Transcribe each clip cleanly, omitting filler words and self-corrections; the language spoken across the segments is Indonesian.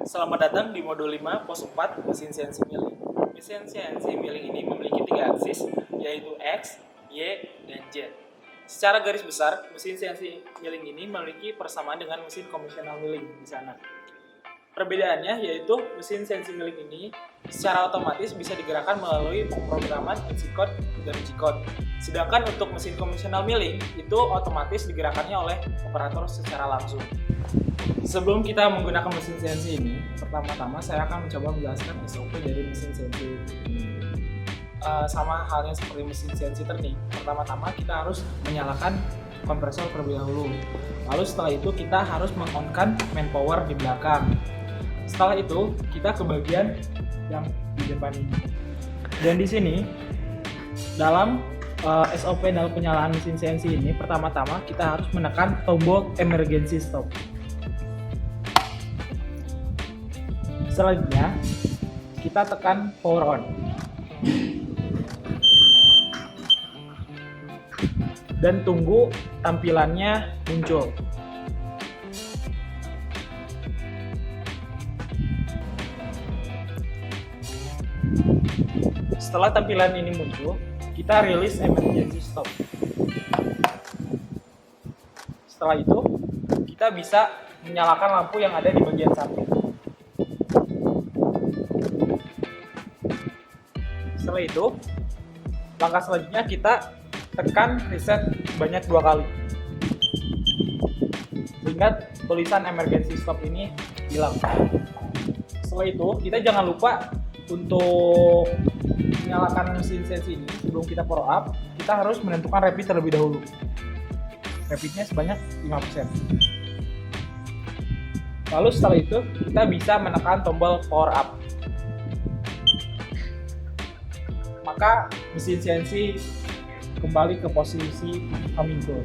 Selamat datang di modul 5 pos 4 mesin CNC milling. Mesin CNC milling ini memiliki 3 aksis, yaitu X, Y, dan Z. Secara garis besar, mesin CNC milling ini memiliki persamaan dengan mesin konvensional milling di sana. Perbedaannya yaitu mesin CNC milling ini secara otomatis bisa digerakkan melalui pemrograman NC code dan G code. Sedangkan untuk mesin konvensional milling itu otomatis digerakkannya oleh operator secara langsung. Sebelum kita menggunakan mesin CNC ini, pertama-tama saya akan mencoba menjelaskan SOP dari mesin CNC ini. Sama halnya seperti mesin CNC turning, pertama-tama kita harus menyalakan kompresor terlebih dahulu. Lalu setelah itu kita harus meng-on-kan manpower di belakang. Setelah itu kita ke bagian yang di depan ini. Dan di sini dalam SOP dalam penyalaan mesin CNC ini, pertama-tama kita harus menekan tombol emergency stop. Selanjutnya kita tekan power on dan tunggu tampilannya muncul. Setelah tampilan ini muncul, kita release emergency stop. Setelah itu kita bisa menyalakan lampu yang ada di bagian samping. Setelah itu, langkah selanjutnya kita tekan reset sebanyak 2 kali. Sehingga tulisan emergency stop ini hilang. Setelah itu, kita jangan lupa untuk menyalakan mesin CNC ini sebelum kita power up, kita harus menentukan rapid terlebih dahulu. Rapidnya sebanyak 5%. Lalu setelah itu, kita bisa menekan tombol power up. Maka mesin CNC kembali ke posisi coming tool.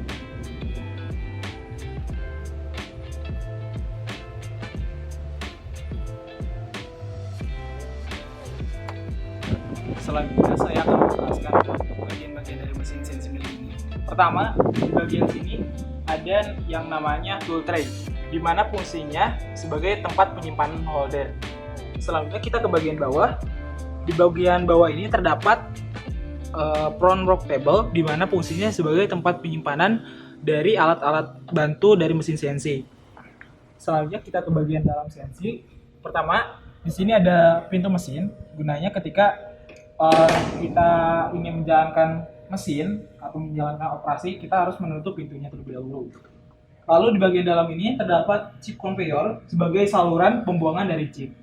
Selanjutnya saya akan menjelaskan bagian-bagian dari mesin CNC milling ini. Pertama, di bagian sini ada yang namanya tool tray, di mana fungsinya sebagai tempat penyimpanan holder. Selanjutnya kita ke bagian bawah. Di bagian bawah ini terdapat front rock table, di mana fungsinya sebagai tempat penyimpanan dari alat-alat bantu dari mesin CNC. Selanjutnya kita ke bagian dalam CNC. Pertama, di sini ada pintu mesin. Gunanya ketika kita ingin menjalankan mesin atau menjalankan operasi, kita harus menutup pintunya terlebih dahulu. Lalu di bagian dalam ini terdapat chip conveyor sebagai saluran pembuangan dari chip.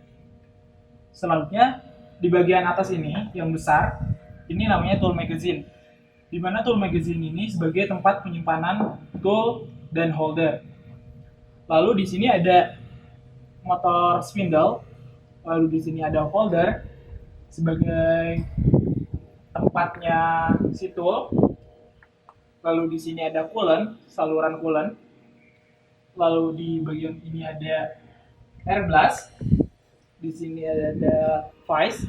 Selanjutnya di bagian atas ini yang besar, ini namanya tool magazine, di mana tool magazine ini sebagai tempat penyimpanan tool dan holder. Lalu di sini ada motor spindle, lalu di sini ada holder sebagai tempatnya si tool. Lalu di sini ada coolant, saluran coolant. Lalu di bagian ini ada air blast. Di sini ada vice,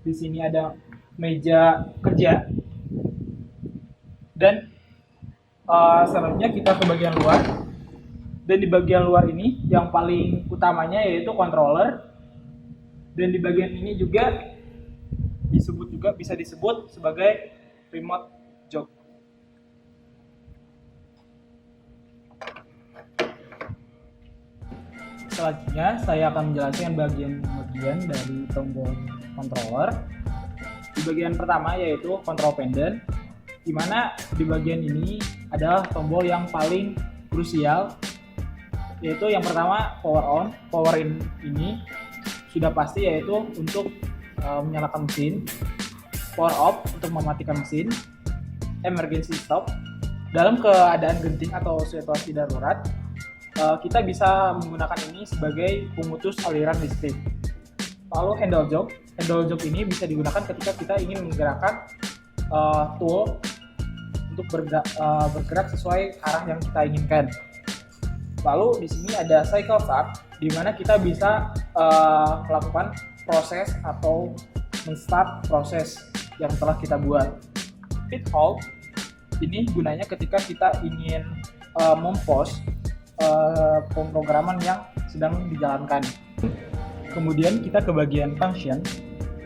di sini ada meja kerja, dan selanjutnya kita ke bagian luar. Dan di bagian luar ini yang paling utamanya yaitu controller, dan di bagian ini juga bisa disebut sebagai remote jog. Selanjutnya saya akan menjelaskan bagian-bagian dari tombol controller. Di bagian pertama yaitu control pendant, di mana di bagian ini adalah tombol yang paling krusial, yaitu yang pertama power on. Power in ini sudah pasti yaitu untuk menyalakan mesin, power off untuk mematikan mesin, emergency stop dalam keadaan genting atau situasi darurat. Kita bisa menggunakan ini sebagai pemutus aliran listrik. Lalu handle jog ini bisa digunakan ketika kita ingin menggerakkan tool untuk bergerak sesuai arah yang kita inginkan. Lalu di sini ada cycle start, di mana kita bisa melakukan proses atau men-start proses yang telah kita buat. Pit halt ini gunanya ketika kita ingin mempause pemrograman yang sedang dijalankan. Kemudian kita ke bagian function,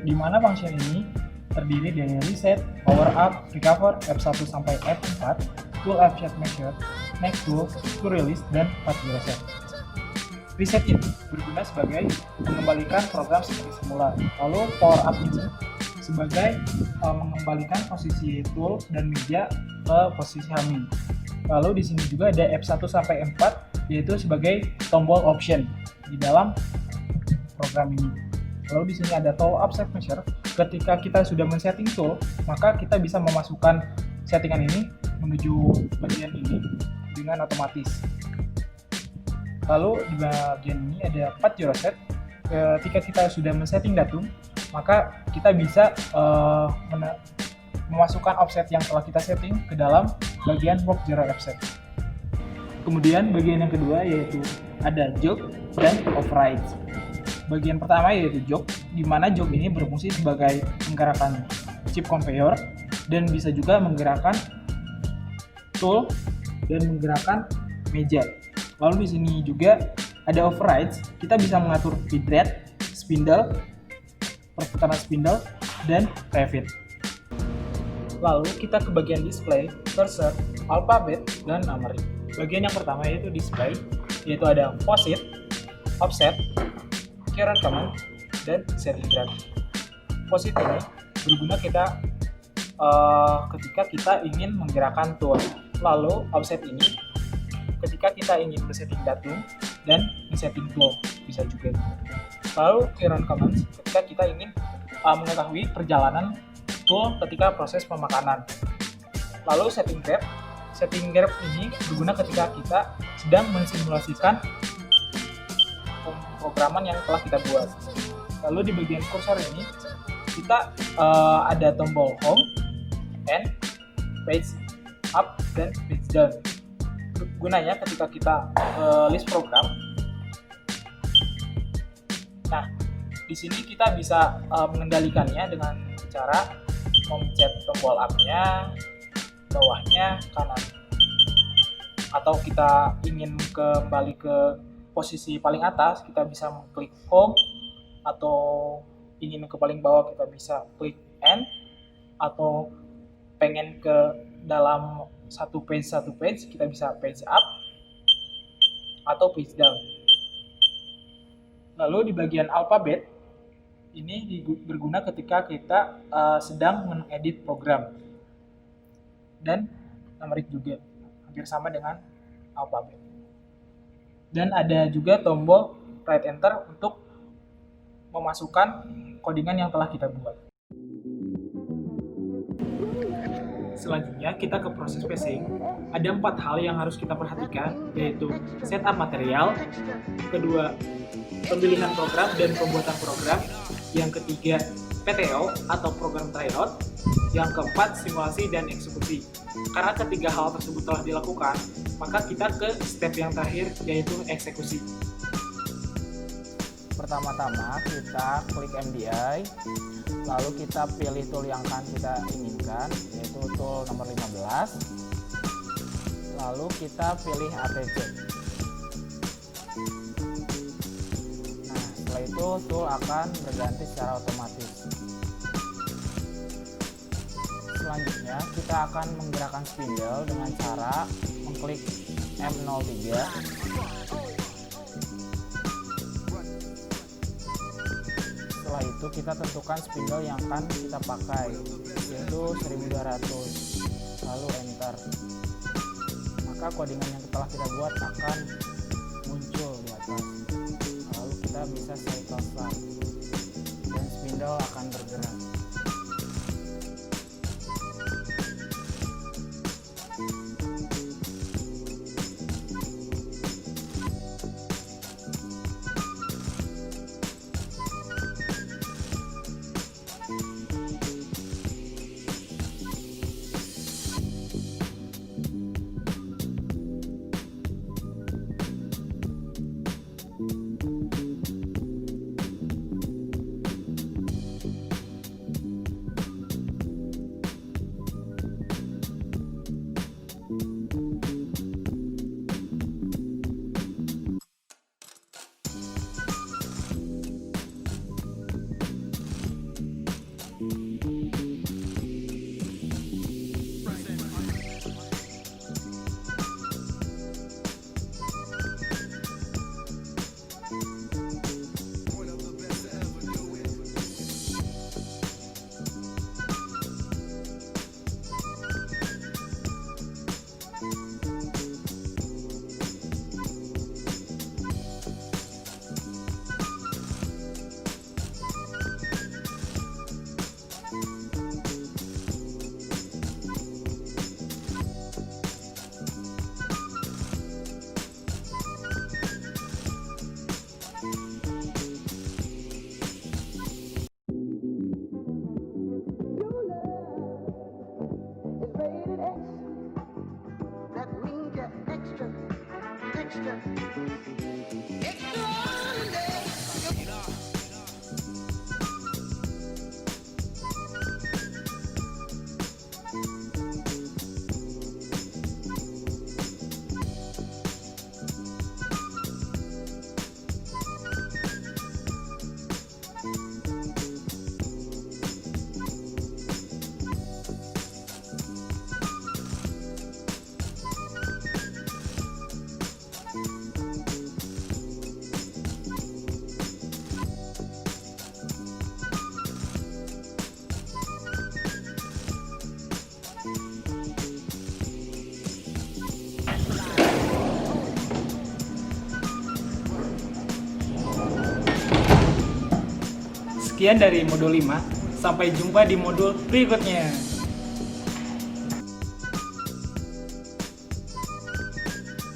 di mana function ini terdiri dari reset, power up, recover, F1 sampai F4, tool offset measure, next tool, to release, dan path reset. Reset ini berguna sebagai mengembalikan program seperti semula. Lalu power up ini sebagai mengembalikan posisi tool dan meja ke posisi humming. Lalu di sini juga ada F1 sampai F4, yaitu sebagai tombol option di dalam program ini. Lalu di sini ada tool offset measure. Ketika kita sudah men-setting tool, maka kita bisa memasukkan settingan ini menuju bagian ini dengan otomatis. Lalu di bagian ini ada path reset. Ketika kita sudah men-setting datum, maka kita bisa memasukkan offset yang telah kita setting ke dalam bagian warp zero offset. Kemudian bagian yang kedua yaitu ada jog dan override. Bagian pertama yaitu jog, di mana jog ini berfungsi sebagai menggerakkan chip conveyor dan bisa juga menggerakkan tool dan menggerakkan meja. Lalu di sini juga ada override, kita bisa mengatur feed rate, spindle, perputaran spindle, dan refit. Lalu kita ke bagian display, cursor, alphabet, dan numbering. Bagian yang pertama yaitu display, yaitu ada posit, offset, current command, dan setting graph. Posit ini berguna ketika kita ingin menggerakkan tool. Lalu offset ini ketika kita ingin men-setting datum dan men-setting tool, bisa juga. Lalu current command ketika kita ingin mengetahui perjalanan tool ketika proses pemakanan. Lalu setting graph ini berguna ketika kita sedang mensimulasikan pemrograman yang telah kita buat. Lalu di bagian kursor ini kita ada tombol home, end, page up, dan page down. Gunanya ketika kita list program. Nah, di sini kita bisa mengendalikannya dengan cara memencet tombol up-nya, bawahnya, kanan. Atau kita ingin kembali ke posisi paling atas, kita bisa mengklik home, atau ingin ke paling bawah kita bisa klik end, atau pengen ke dalam satu page kita bisa page up atau page down. Lalu di bagian alphabet ini berguna ketika kita sedang mengedit program, dan numerik juga hampir sama dengan alphabet. Dan ada juga tombol right enter untuk memasukkan codingan yang telah kita buat. Selanjutnya kita ke proses pacing. Ada 4 hal yang harus kita perhatikan, yaitu setup material, kedua pemilihan program dan pembuatan program, yang ketiga PTO atau program tryout, yang keempat simulasi dan eksekusi. Karena ketiga hal tersebut telah dilakukan, maka kita ke step yang terakhir, yaitu eksekusi. Pertama-tama kita klik MDI, lalu kita pilih tool yang akan kita inginkan, yaitu tool nomor 15. Lalu kita pilih ATC. Nah, setelah itu tool akan berganti secara otomatis. Selanjutnya kita akan menggerakkan spindle dengan cara mengklik M03. Setelah itu kita tentukan spindle yang akan kita pakai, yaitu 1200, lalu enter. Maka codingan yang telah kita buat akan muncul di atas. Lalu kita bisa cycle start dan spindle akan bergerak. Sekian dari modul 5. Sampai jumpa di modul berikutnya.